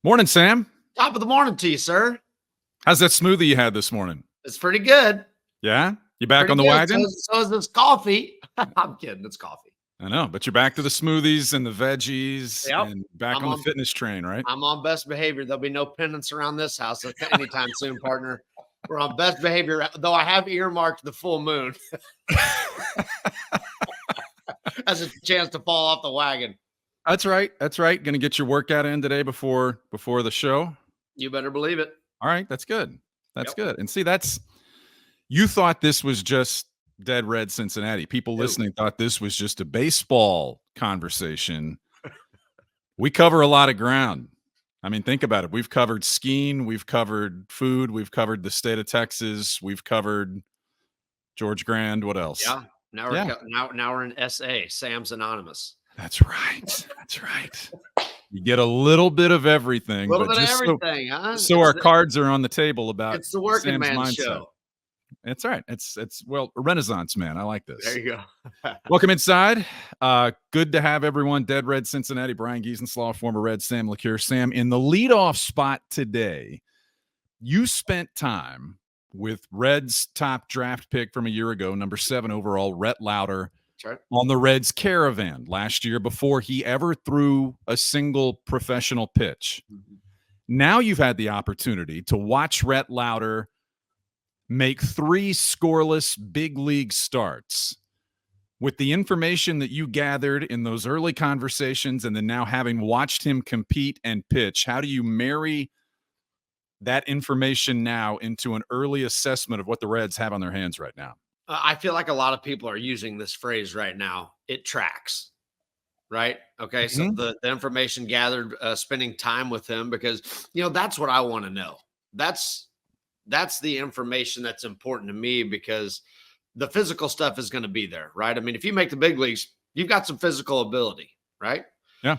Morning, Sam. Top of the morning to you, sir. How's that smoothie you had this morning? It's pretty good. Yeah? You back Pretty on the good. wagon? So is this coffee. I'm kidding. It's coffee. I know, but you're back to the smoothies and the veggies Yep. and back I'm on the on- fitness train, right? I'm on best behavior. There'll be no penance around this house anytime soon, partner. We're on best behavior, though I have earmarked the full moon as a chance to fall off the wagon. That's right. That's right. Going to get your workout in today before the show. You better believe it. All right, that's good. That's good. And see, you thought this was just Dead Red Cincinnati. People listening thought this was just a baseball conversation. We cover a lot of ground. I mean, think about it. We've covered skiing, we've covered food, we've covered the state of Texas, we've covered George Grand. What else? Yeah. Now we're in SA, Sam's Anonymous. That's right. That's right. You get a little bit of everything, A little but bit just of everything, huh? so our cards are on the table about it's the working Sam's man mindset. show. That's right. It's a Renaissance man. I like this. There you go. Welcome inside. Good to have everyone. Dead Red Cincinnati, Brian Giesenschlag, former Red, Sam LeCure. Sam, in the leadoff spot today, you spent time with Reds' top draft pick from a year ago, number 7 overall, Rett Louder, Right. on the Reds' caravan last year before he ever threw a single professional pitch. Mm-hmm. Now you've had the opportunity to watch Rett Louder make 3 scoreless big league starts. With the information that you gathered in those early conversations and then now having watched him compete and pitch, how do you marry that information now into an early assessment of what the Reds have on their hands right now? I feel like a lot of people are using this phrase right now. It tracks, right? Okay. So the information gathered, spending time with him, because, that's what I want to know. That's the information that's important to me, because the physical stuff is going to be there, right? I mean, if you make the big leagues, you've got some physical ability, right? Yeah.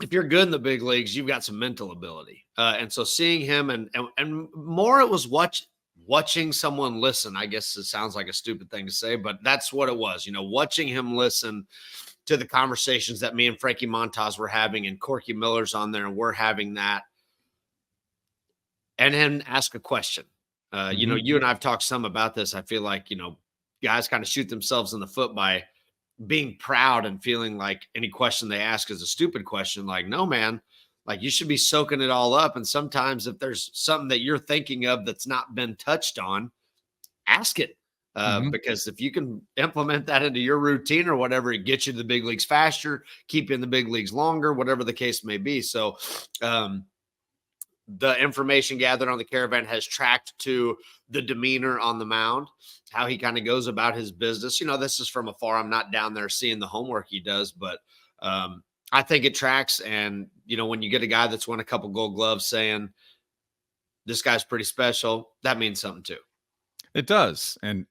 If you're good in the big leagues, you've got some mental ability. And so seeing him and more, it was watching someone listen. I guess it sounds like a stupid thing to say, but that's what it was, watching him listen to the conversations that me and Frankie Montas were having, and Corky Miller's on there, and we're having that. And then ask a question. You and I've talked some about this. I feel like, guys kind of shoot themselves in the foot by being proud and feeling like any question they ask is a stupid question. Like, no, man, like, you should be soaking it all up. And sometimes if there's something that you're thinking of that's not been touched on, ask it. Because if you can implement that into your routine or whatever, it gets you to the big leagues faster, keep you in the big leagues longer, whatever the case may be. So, the information gathered on the caravan has tracked to the demeanor on the mound, how he kind of goes about his business. This is from afar. I'm not down there seeing the homework he does, but I think it tracks. And, when you get a guy that's won a couple Gold Gloves saying this guy's pretty special, that means something too. It does. And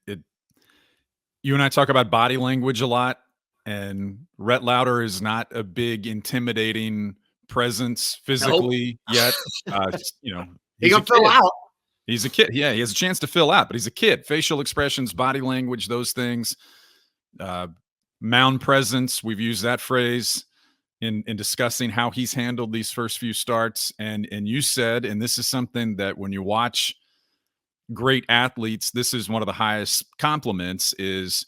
you and I talk about body language a lot, and Rett Louder is not a big, intimidating presence physically yet. He can fill out. He's a kid. Yeah, he has a chance to fill out, but he's a kid. Facial expressions, body language, those things. Mound presence, we've used that phrase in discussing how he's handled these first few starts. And you said, and this is something that when you watch great athletes, this is one of the highest compliments, is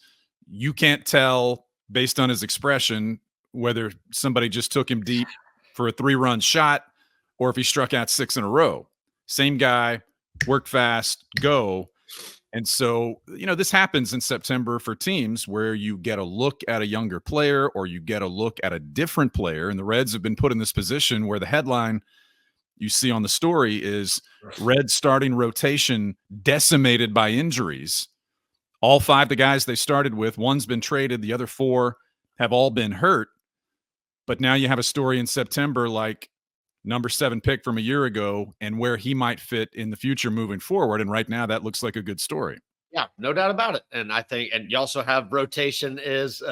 you can't tell based on his expression whether somebody just took him deep for a 3-run shot or if he struck out 6 in a row. Same guy, work fast, go. And so, this happens in September for teams where you get a look at a younger player or you get a look at a different player. And the Reds have been put in this position where the headline you see on the story is Reds starting rotation decimated by injuries. All 5 the guys they started with, one's been traded, the other 4 have all been hurt. But now you have a story in September like number 7 pick from a year ago and where he might fit in the future moving forward. And right now that looks like a good story. Yeah, no doubt about it. And I think, and you also have rotation is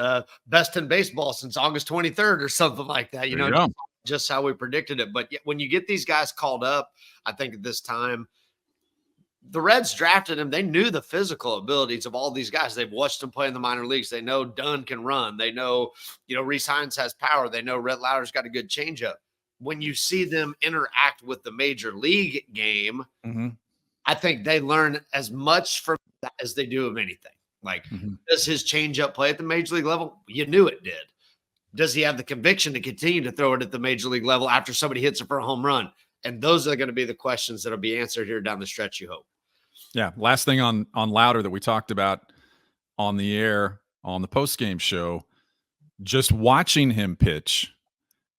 best in baseball since August 23rd or something like that, just how we predicted it. But when you get these guys called up, I think at this time, the Reds drafted him. They knew the physical abilities of all these guys. They've watched them play in the minor leagues. They know Dunn can run. They know, Reese Hines has power. They know Rett Louder's got a good changeup. when you see them interact with the major league game, Mm-hmm. I think they learn as much from that as they do of anything. Like, does his changeup play at the major league level? You knew it did. Does he have the conviction to continue to throw it at the major league level after somebody hits it for a home run? And those are going to be the questions that will be answered here down the stretch, you hope. Yeah. Last thing on Louder that we talked about on the air on the post-game show, just watching him pitch,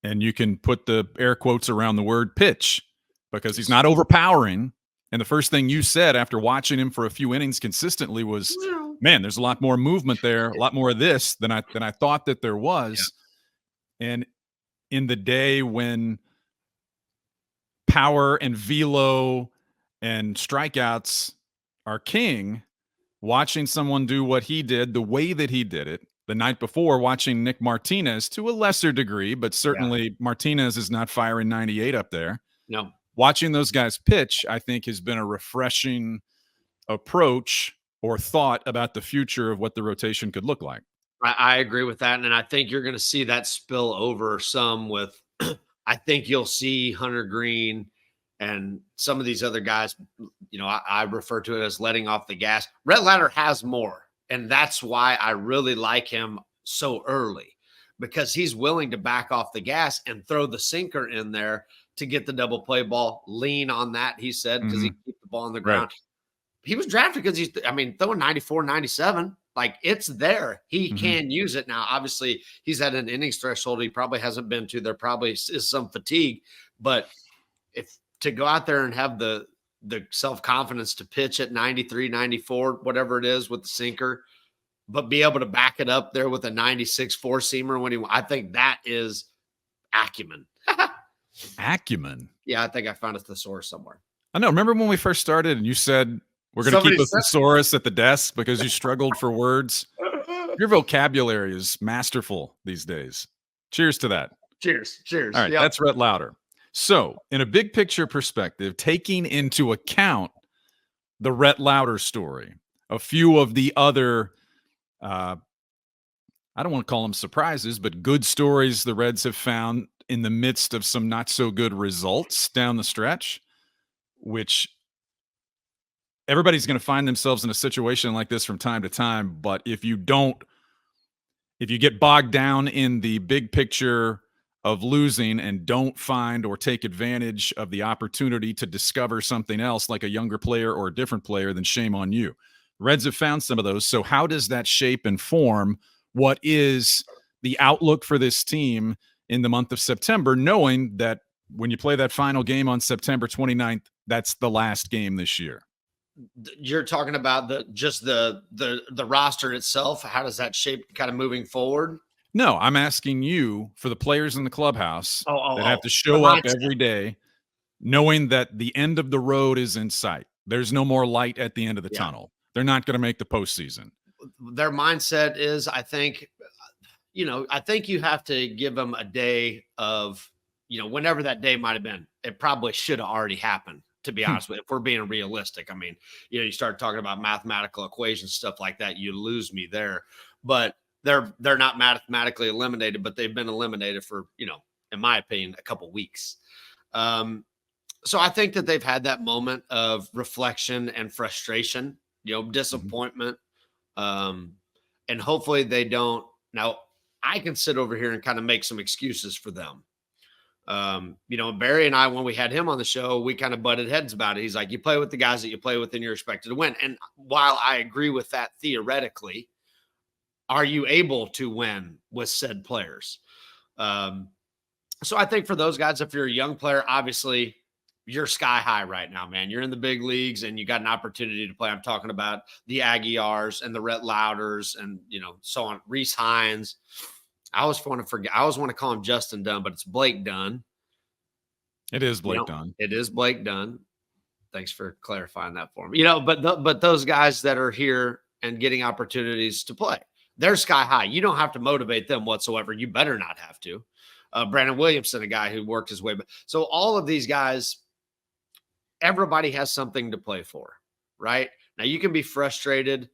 and you can put the air quotes around the word pitch because he's not overpowering. And the first thing you said after watching him for a few innings consistently was, man, there's a lot more movement there, a lot more of this than I thought that there was. Yeah. And in the day when power and velo and strikeouts are king, watching someone do what he did, the way that he did it, the night before, watching Nick Martinez to a lesser degree, but certainly Martinez is not firing 98 up there. No. Watching those guys pitch, I think, has been a refreshing approach or thought about the future of what the rotation could look like. I agree with that. And I think you're going to see that spill over some with, I think you'll see Hunter Green and some of these other guys, I refer to it as letting off the gas. Rett Louder has more. And that's why I really like him so early, because he's willing to back off the gas and throw the sinker in there to get the double play ball, lean on that, he said, because he can keep the ball on the ground. Right. He was drafted because throwing 94, 97. Like, it's there. He can use it. Now, obviously, he's at an innings threshold he probably hasn't been to. There probably is some fatigue. But if to go out there and have the self-confidence to pitch at 93, 94, whatever it is with the sinker, but be able to back it up there with a 96 four-seamer I think that is acumen. Acumen? Yeah, I think I found a thesaurus somewhere. I know. Remember when we first started and you said we're going to keep a thesaurus at the desk because you struggled for words? Your vocabulary is masterful these days. Cheers to that. Cheers. Cheers. All right, that's Rhett Lowder. So, in a big picture perspective, taking into account the Rhett Lowder story, a few of the other, I don't want to call them surprises, but good stories the Reds have found in the midst of some not so good results down the stretch, which everybody's going to find themselves in a situation like this from time to time. But if you get bogged down in the big picture of losing and don't find or take advantage of the opportunity to discover something else like a younger player or a different player, then shame on you. Reds have found some of those. So how does that shape and form what is the outlook for this team in the month of September, knowing that when you play that final game on September 29th, that's the last game this year? You're talking about the roster itself. How does that shape kind of moving forward? No, I'm asking you for the players in the clubhouse that have to show up every day knowing that the end of the road is in sight. There's no more light at the end of the tunnel. They're not going to make the postseason. Their mindset is, I think you have to give them a day of, whenever that day might have been. It probably should have already happened, to be honest with you, if we're being realistic. I mean, you start talking about mathematical equations, stuff like that, you lose me there. But they're not mathematically eliminated, but they've been eliminated for, in my opinion, a couple weeks. So I think that they've had that moment of reflection and frustration, disappointment. And hopefully they don't. Now, I can sit over here and kind of make some excuses for them. Barry and I, when we had him on the show, we kind of butted heads about it. He's like, you play with the guys that you play with and you're expected to win. And while I agree with that theoretically, are you able to win with said players? So I think for those guys, if you're a young player, obviously you're sky high right now, man. You're in the big leagues and you got an opportunity to play. I'm talking about the Aguiars and the Rett Louders and, so on. Reese Hines. I always want to call him Justin Dunn, but it's Blake Dunn. It is Blake Dunn. It is Blake Dunn. Thanks for clarifying that for me. But those guys that are here and getting opportunities to play, they're sky high. You don't have to motivate them whatsoever. You better not have to. Brandon Williamson, a guy who worked his way. So all of these guys, everybody has something to play for, right? Now you can be frustrated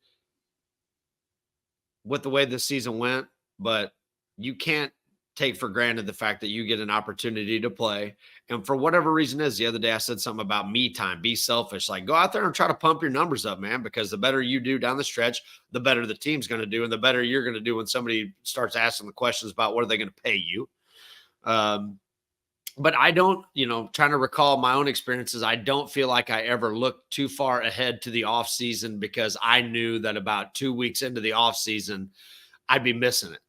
with the way the season went, but you can't take for granted the fact that you get an opportunity to play. And for whatever reason is, the other day I said something about me time, be selfish, like go out there and try to pump your numbers up, man, because the better you do down the stretch, the better the team's going to do. And the better you're going to do when somebody starts asking the questions about what are they going to pay you. But I don't, trying to recall my own experiences, I don't feel like I ever looked too far ahead to the off season because I knew that about 2 weeks into the off season, I'd be missing it.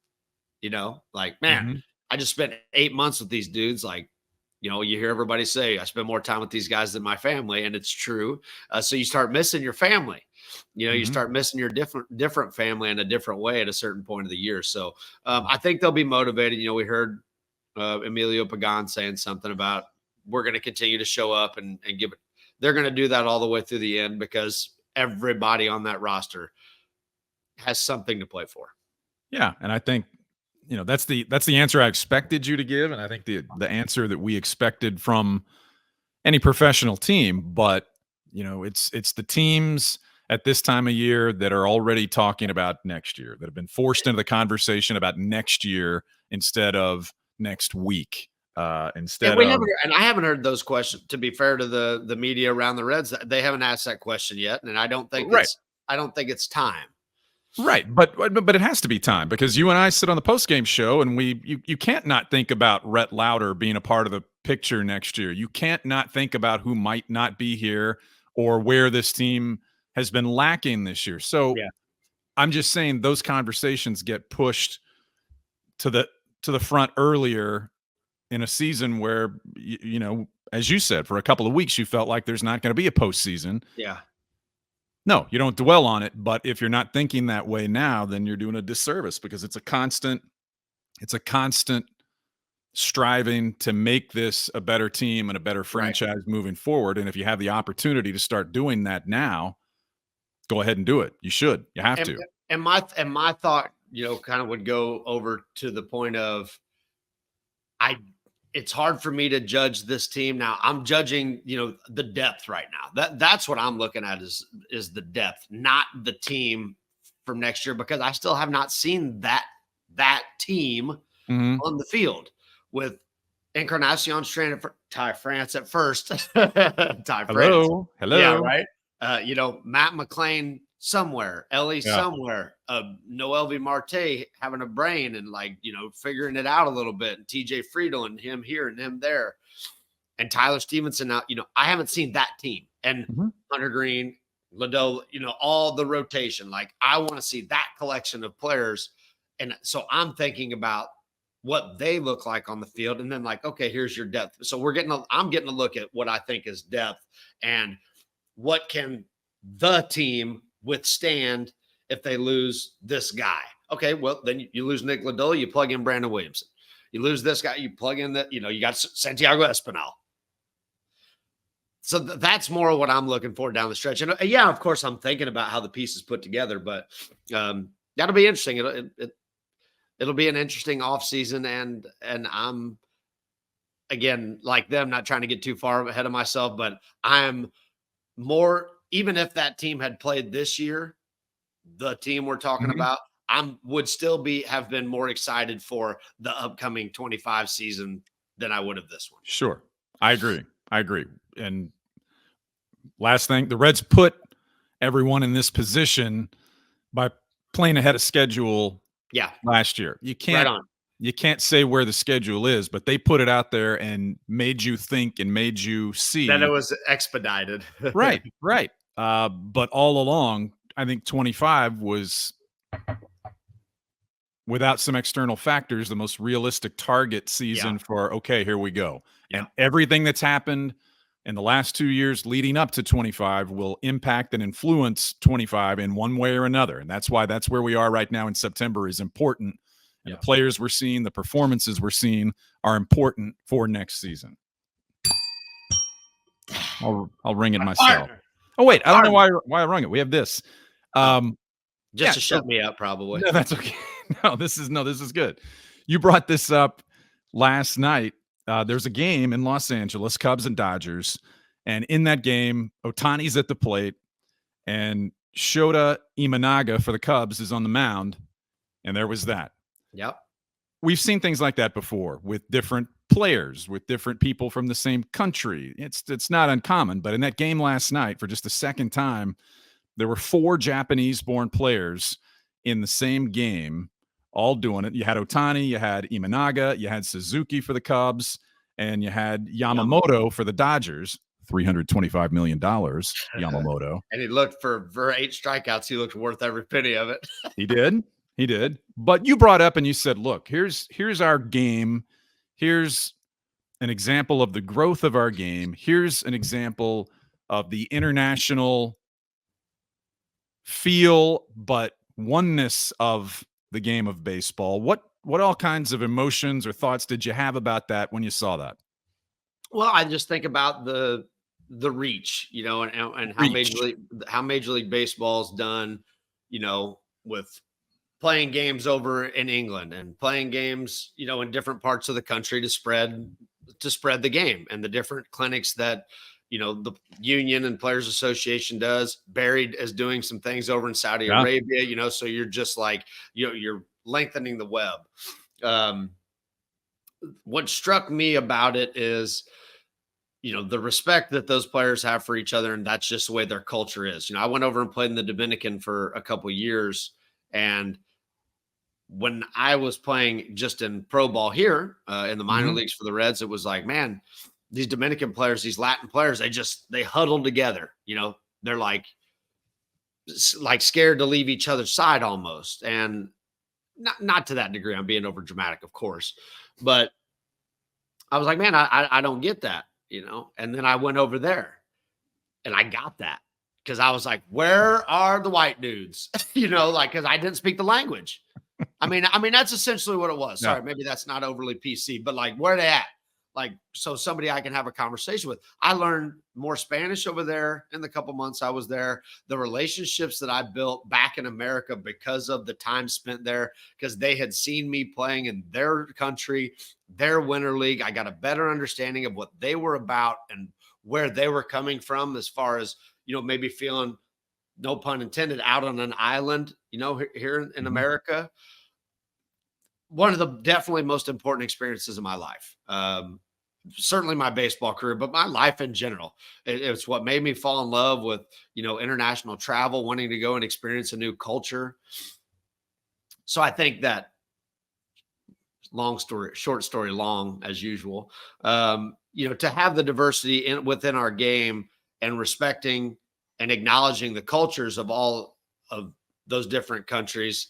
Like, man, Mhm. I just spent 8 months with these dudes. Like, you hear everybody say, I spend more time with these guys than my family. And it's true. So you start missing your family. You Mhm. start missing your different family in a different way at a certain point of the year. So I think they'll be motivated. We heard Emilio Pagan saying something about we're going to continue to show up and give it. They're going to do that all the way through the end because everybody on that roster has something to play for. Yeah, and I think that's the answer I expected you to give, and I think the answer that we expected from any professional team. But it's the teams at this time of year that are already talking about next year, that have been forced into the conversation about next year instead of next week. Instead of And I haven't heard those questions. To be fair to the media around the Reds, they haven't asked that question yet, and I don't think right. it's time. Right, but it has to be time because you and I sit on the postgame show, and you can't not think about Rett Louder being a part of the picture next year. You can't not think about who might not be here or where this team has been lacking this year. So Yeah. I'm just saying those conversations get pushed to the front earlier in a season where as you said, for a couple of weeks you felt like there's not going to be a postseason. Yeah. No, you don't dwell on it, but if you're not thinking that way now, then you're doing a disservice because it's a constant striving to make this a better team and a better franchise moving forward. And if you have the opportunity to start doing that now, go ahead and do it. You should. You have to. And my thought, kind of would go over to the point of it's hard for me to judge this team now. I'm judging, the depth right now. That's what I'm looking at is the depth, not the team from next year, because I still have not seen that team Mhm. on the field with Encarnacion stranded for Ty France at first. Ty France. Hello. Yeah, Hello. right. Matt McClain somewhere, Ellie Yeah. somewhere, Noel V. Marte having a brain and figuring it out a little bit, and TJ Friedel and him here and him there, and Tyler Stevenson now. I haven't seen that team, and Mhm. Hunter Green, Liddell, all the rotation. Like I want to see that collection of players, and so I'm thinking about what they look like on the field, and then like, okay, here's your depth. So I'm getting a look at what I think is depth and what can the team withstand if they lose this guy. Okay, well, then you lose Nick Liddell, you plug in Brandon Williamson. You lose this guy, you plug in that, you got Santiago Espinal. So that's more of what I'm looking for down the stretch. And yeah, of course, I'm thinking about how the pieces put together, but that'll be interesting. It'll be an interesting offseason, and I'm, again, like them, not trying to get too far ahead of myself, but I'm more, even if that team had played this year, the team we're talking Mhm. about, would still have been more excited for the upcoming 25 season than I would have this one. Sure. I agree. And last thing, the Reds put everyone in this position by playing ahead of schedule Yeah, last year. right on. You can't say where the schedule is, but they put it out there and made you think and made you see Then it was expedited. right. But all along, I think 25 was, without some external factors, the most realistic target season for, okay, here we go. Yeah. And everything that's happened in the last 2 years leading up to 25 will impact and influence 25 in one way or another. And that's where we are right now in September is important. And the players we're seeing, the performances we're seeing are important for next season. I'll ring it myself. Oh, wait, I don't know why I rung it. We have this. Just to shut me up, probably. No, that's okay. This is good. You brought this up last night. There's a game in Los Angeles, Cubs and Dodgers, and in that game, Ohtani's at the plate, and Shota Imanaga for the Cubs is on the mound, and there was that. Yep. we've seen things like that before with different players, with different people from the same country. It's not uncommon, but in that game last night, for just the second time, there were 4 Japanese-born players in the same game, all doing it. You had Ohtani, you had Imanaga, you had Suzuki for the Cubs, and you had Yamamoto for the Dodgers. $325 million, Yamamoto. And he looked for 8 strikeouts. He looked worth every penny of it. He did. He did. But you brought up and you said, look, here's our game. Here's an example of the growth of our game. Here's an example of the international feel, but oneness of the game of baseball. What all kinds of emotions or thoughts did you have about that when you saw that? Well, I just think about the reach, you know, and how Major League Baseball's done, you know, with playing games over in England and playing games, you know, in different parts of the country to spread the game, and the different clinics that, you know, the union and players association does. Buried as doing some things over in Saudi Arabia, you know, so you're just like, you know, you're lengthening the web. What struck me about it is, you know, the respect that those players have for each other. And that's just the way their culture is. You know, I went over and played in the Dominican for a couple of years. And when I was playing just in pro ball here in the minor leagues for the Reds, it was like, man, these Dominican players, these Latin players, they huddle together. You know, they're like scared to leave each other's side almost. And not to that degree. I'm being over dramatic, of course, but I was like, man, I don't get that, you know? And then I went over there and I got that, because I was like, where are the white dudes? You know, like, because I didn't speak the language. I mean, that's essentially what it was. Sorry, maybe that's not overly PC, but like, where are they at? Like, so somebody I can have a conversation with. I learned more Spanish over there in the couple months I was there. The relationships that I built back in America because of the time spent there, because they had seen me playing in their country, their winter league. I got a better understanding of what they were about and where they were coming from, as far as, you know, maybe feeling, no pun intended, out on an island, you know, here in America. One of the definitely most important experiences of my life. Certainly my baseball career, but my life in general. It's what made me fall in love with, you know, international travel, wanting to go and experience a new culture. So I think that, short story long, as usual, you know, to have the diversity within our game and respecting and acknowledging the cultures of all of those different countries,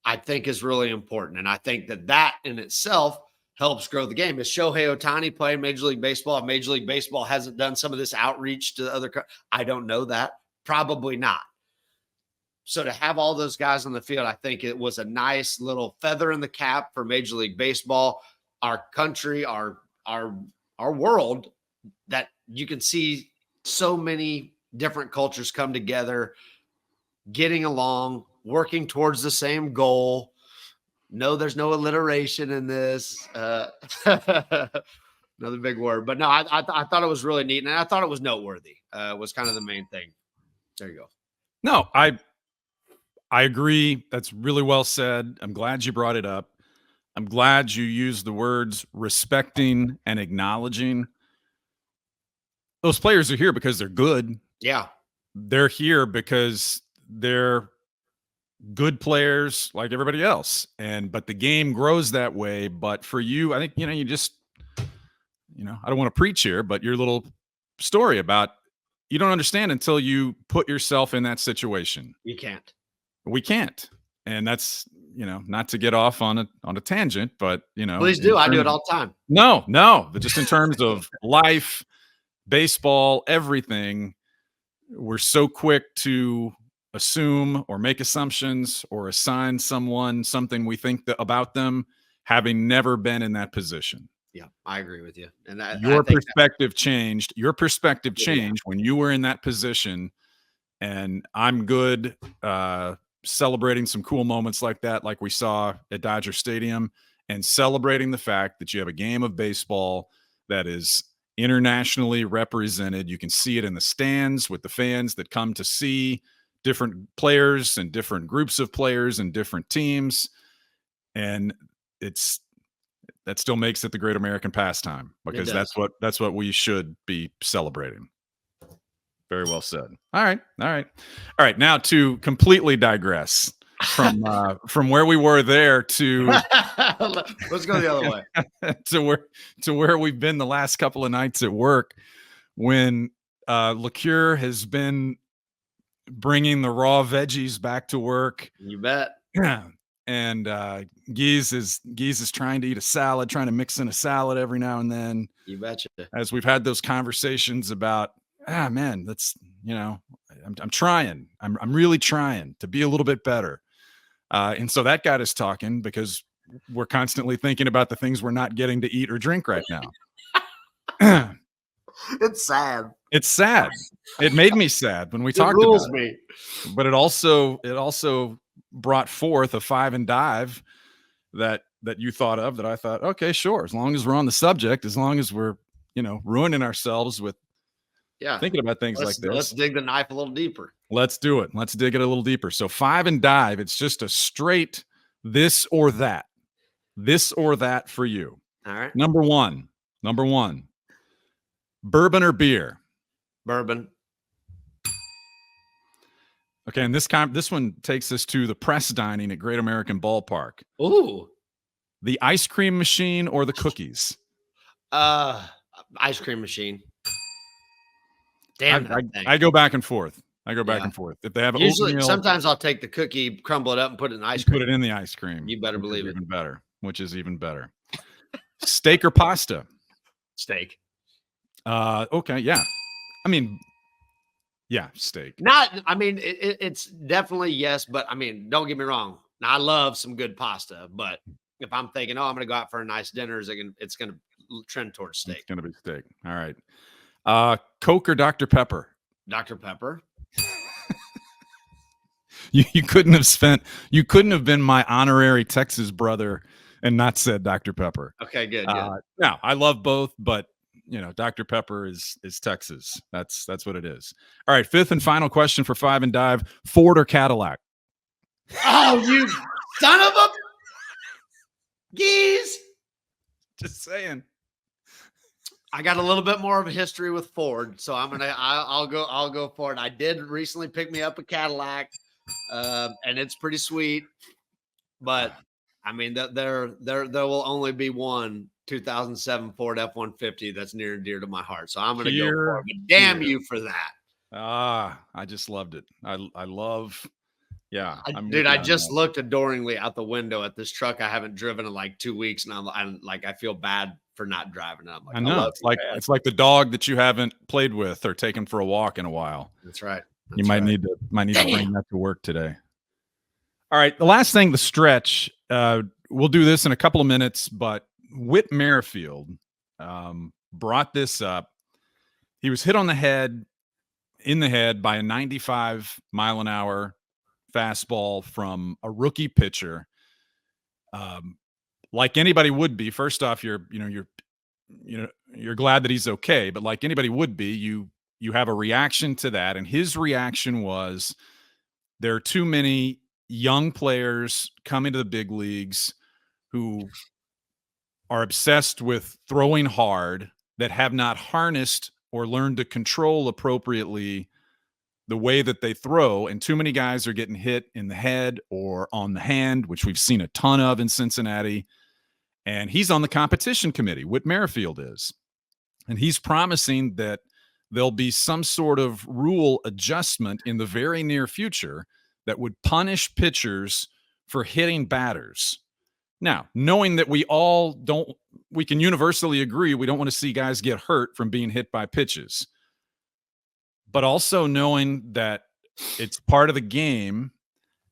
I think is really important. And I think that in itself helps grow the game. Is Shohei Ohtani playing Major League Baseball? If Major League Baseball hasn't done some of this outreach to other I don't know that. Probably not. So to have all those guys on the field, I think it was a nice little feather in the cap for Major League Baseball, our country, our world, that you can see so many different cultures come together, getting along, working towards the same goal. No, there's no alliteration in this. Another big word. But no, I thought it was really neat, and I thought it was noteworthy. Was kind of the main thing. There you go. No, I agree. That's really well said. I'm glad you brought it up. I'm glad you used the words respecting and acknowledging. Those players are here because they're good. Yeah. They're here because they're good players like everybody else. But the game grows that way. But for you, I think, you know, you just, you know, I don't want to preach here, but your little story about, you don't understand until you put yourself in that situation. You can't. We can't. And that's, you know, not to get off on a tangent, but, you know, please do. I do it all the time. No, but just in terms of life, baseball, everything, we're so quick to assume or make assumptions or assign someone something we think about them, having never been in that position. Yeah, I agree with you. And your perspective changed. Your perspective changed when you were in that position. And I'm good celebrating some cool moments like that, like we saw at Dodger Stadium, and celebrating the fact that you have a game of baseball that is internationally represented. You can see it in the stands with the fans that come to see different players and different groups of players and different teams. And that still makes it the great American pastime, because that's what we should be celebrating. Very well said. All right. Now to completely digress from where we were there to let's go the other way to where we've been the last couple of nights at work, when LeCure has been bringing the raw veggies back to work. You bet. And Gies is trying to eat a salad, trying to mix in a salad every now and then. You betcha. As we've had those conversations about, man, that's, I'm trying. I'm really trying to be a little bit better. And so that got us talking, because we're constantly thinking about the things we're not getting to eat or drink right now. It's sad. It's sad. It made me sad when we talked about it. But it also brought forth a five and dive that you thought of, that I thought, okay, sure. As long as we're on the subject, as long as we're, ruining ourselves with thinking about things like this. Let's dig the knife a little deeper. Let's do it. Let's dig it a little deeper. So five and dive, it's just a straight this or that for you. All right. Number one, bourbon or beer? Bourbon. Okay, and this one takes us to the press dining at Great American Ballpark. Ooh. The ice cream machine or the cookies? Ice cream machine. Damn, I go back and forth. If they have usually, oatmeal, sometimes I'll take the cookie, crumble it up, and put it in ice cream. Put it in the ice cream. You better believe it. Even better. Which is even better. Steak or pasta? Steak. Okay, yeah. I mean, yeah, steak. It's definitely yes, but I mean, don't get me wrong. Now, I love some good pasta, but if I'm thinking, I'm going to go out for a nice dinner, it's going to trend towards steak. It's going to be steak. All right. Coke or Dr. Pepper? Dr. Pepper. You couldn't have been my honorary Texas brother and not said Dr. Pepper. Okay, good. No, I love both, but Dr. Pepper is Texas. That's what it is. All right, fifth and final question for five and dive: Ford or Cadillac? Oh, you son of a geese! Just saying. I got a little bit more of a history with Ford, so I'll go Ford. I did recently pick me up a Cadillac, and it's pretty sweet. But I mean, there will only be one 2007 Ford F-150 that's near and dear to my heart. So I'm going to go for it. But damn you for that. I just loved it. I love. Yeah, I just looked adoringly out the window at this truck I haven't driven in like 2 weeks, and I'm like, I feel bad for not driving it. I'm like, I know it's like the dog that you haven't played with or taken for a walk in a while. That's right. You might need to bring that to work today. All right, the last thing, the stretch. We'll do this in a couple of minutes, but Whit Merrifield brought this up. He was hit in the head by a 95 mile an hour fastball from a rookie pitcher. Like anybody would be, first off, you're glad that he's okay, but like anybody would be, you have a reaction to that. And his reaction was, there are too many young players coming to the big leagues who are obsessed with throwing hard, that have not harnessed or learned to control appropriately the way that they throw. And too many guys are getting hit in the head or on the hand, which we've seen a ton of in Cincinnati. And he's on the competition committee. Whit Merrifield is. And he's promising that there'll be some sort of rule adjustment in the very near future that would punish pitchers for hitting batters. Now, knowing that we can universally agree we don't want to see guys get hurt from being hit by pitches. But also knowing that it's part of the game,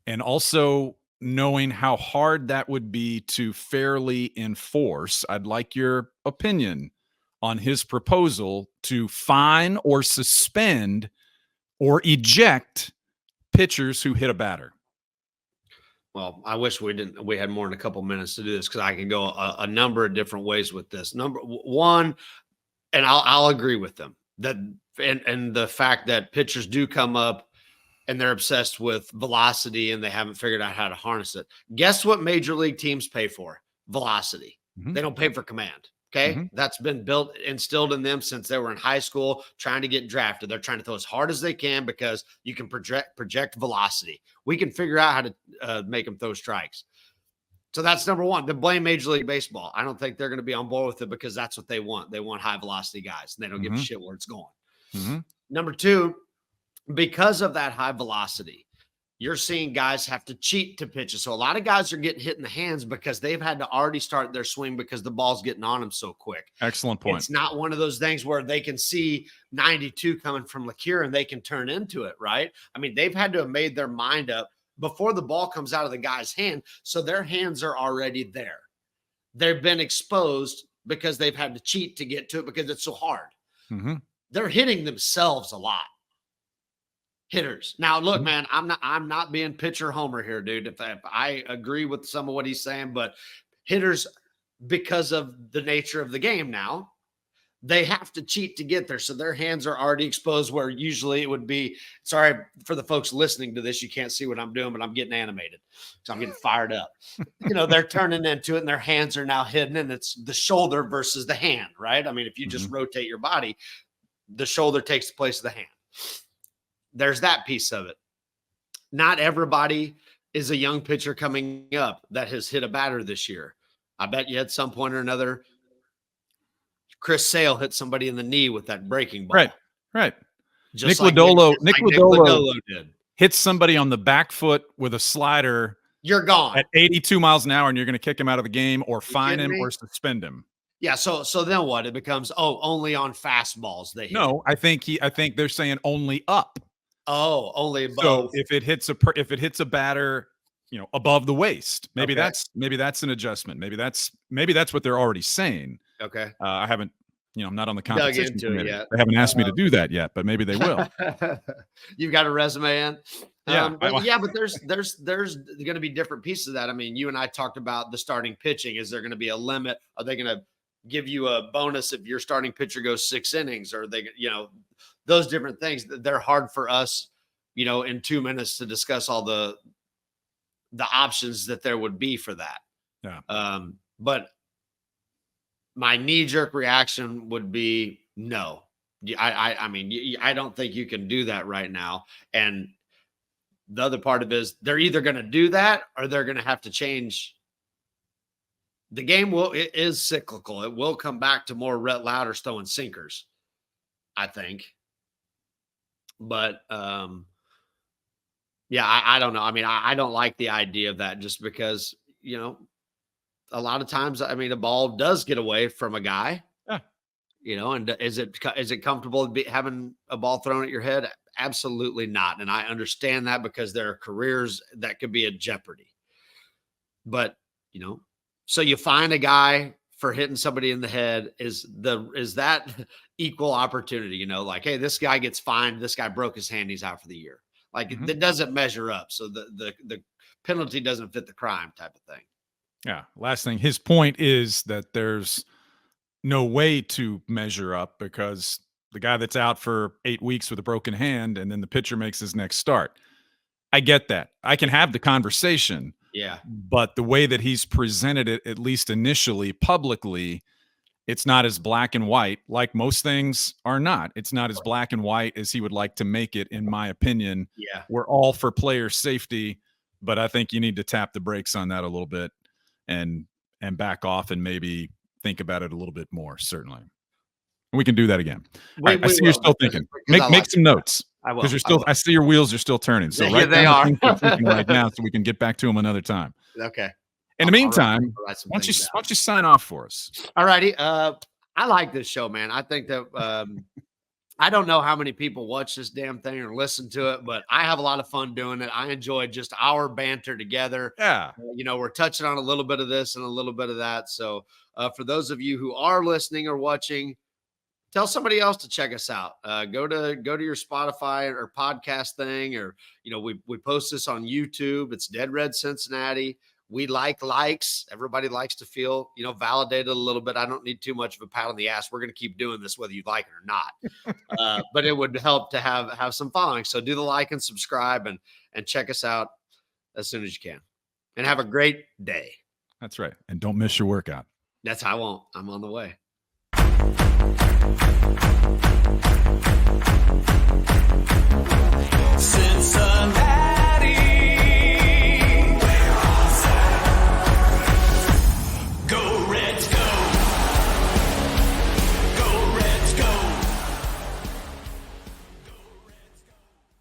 and also knowing how hard that would be to fairly enforce. I'd like your opinion on his proposal to fine or suspend or eject pitchers who hit a batter. Well, I wish we had more than a couple minutes to do this, because I can go a number of different ways with this. Number one, and I'll agree with them, that and the fact that pitchers do come up and they're obsessed with velocity and they haven't figured out how to harness it. Guess what major league teams pay for? velocity. Mhm. They don't pay for command. Okay. Mhm. That's been instilled in them since they were in high school trying to get drafted. They're trying to throw as hard as they can because you can project velocity. We can figure out how to make them throw strikes. So that's number one. The blame Major League Baseball. I don't think they're going to be on board with it because that's what they want. They want high velocity guys, and they don't give a Mhm. shit where it's going. Mhm. Number two, because of that high velocity, you're seeing guys have to cheat to pitches. So a lot of guys are getting hit in the hands because they've had to already start their swing because the ball's getting on them so quick. Excellent point. It's not one of those things where they can see 92 coming from LeCure and they can turn into it, right? I mean, they've had to have made their mind up before the ball comes out of the guy's hand. So their hands are already there. They've been exposed because they've had to cheat to get to it because it's so hard. Mm-hmm. They're hitting themselves a lot. Hitters. Now, look, man, I'm not being pitcher homer here, dude. If I agree with some of what he's saying, but hitters, because of the nature of the game now, they have to cheat to get there. So their hands are already exposed where usually it would be, sorry for the folks listening to this, you can't see what I'm doing, but I'm getting animated. So I'm getting fired up. They're turning into it and their hands are now hidden and it's the shoulder versus the hand, right? I mean, if you just rotate your body, the shoulder takes the place of the hand. There's that piece of it. Not everybody is a young pitcher coming up that has hit a batter this year. I bet you at some point or another, Chris Sale hit somebody in the knee with that breaking ball. Right. Just Nick Lodolo did. Hits somebody on the back foot with a slider. You're gone at 82 miles an hour, and you're going to kick him out of the game or fine him or suspend him. Yeah. So then what? It becomes only on fastballs they hit. No, I think they're saying only up. Oh, only above. So if it hits a batter, above the waist, maybe that's an adjustment. Maybe that's what they're already saying. Okay. I haven't, I'm not on the competition committee. Yet. They haven't asked me to do that yet, but maybe they will. You've got a resume in. Yeah. But there's going to be different pieces of that. I mean, you and I talked about the starting pitching. Is there going to be a limit? Are they going to give you a bonus if your starting pitcher goes 6 innings? Or they, those different things. They're hard for us, in 2 minutes to discuss all the options that there would be for that. Yeah. But my knee-jerk reaction would be no. I mean, I don't think you can do that right now. And the other part of it is they're either going to do that or they're going to have to change. The game it is cyclical. It will come back to more Rett Louder throwing sinkers, I think. But I don't know. I mean, I don't like the idea of that just because, a lot of times, I mean, a ball does get away from a guy. Yeah. And is it comfortable having a ball thrown at your head? Absolutely not. And I understand that because there are careers that could be at jeopardy. But, so you find a guy for hitting somebody in the head is that equal opportunity, like, hey, this guy gets fined. This guy broke his hand. He's out for the year. Like it doesn't measure up. So the penalty doesn't fit the crime type of thing. Yeah. Last thing, his point is that there's no way to measure up because the guy that's out for 8 weeks with a broken hand and then the pitcher makes his next start. I get that. I can have the conversation. Yeah. But the way that he's presented it, at least initially, publicly, it's not as black and white, like most things are not. It's not as black and white as he would like to make it, in my opinion. Yeah. We're all for player safety, but I think you need to tap the brakes on that a little bit and back off and maybe think about it a little bit more, certainly. And we can do that again. All right, I see you're still thinking. Make some notes. I will. Because I see your wheels are still turning. So they are thinking right now, so we can get back to them another time. Okay. In the meantime, why don't you sign off for us? All righty. I like this show, man. I think that I don't know how many people watch this damn thing or listen to it, but I have a lot of fun doing it. I enjoy just our banter together. Yeah. We're touching on a little bit of this and a little bit of that. So for those of you who are listening or watching, tell somebody else to check us out. Go to your Spotify or podcast thing, or, we post this on YouTube. It's Dead Red Cincinnati. We likes. Everybody likes to feel, validated a little bit. I don't need too much of a pat on the ass. We're going to keep doing this whether you like it or not. But it would help to have some following. So do the like and subscribe and check us out as soon as you can. And have a great day. That's right. And don't miss your workout. That's how I won't. I'm on the way.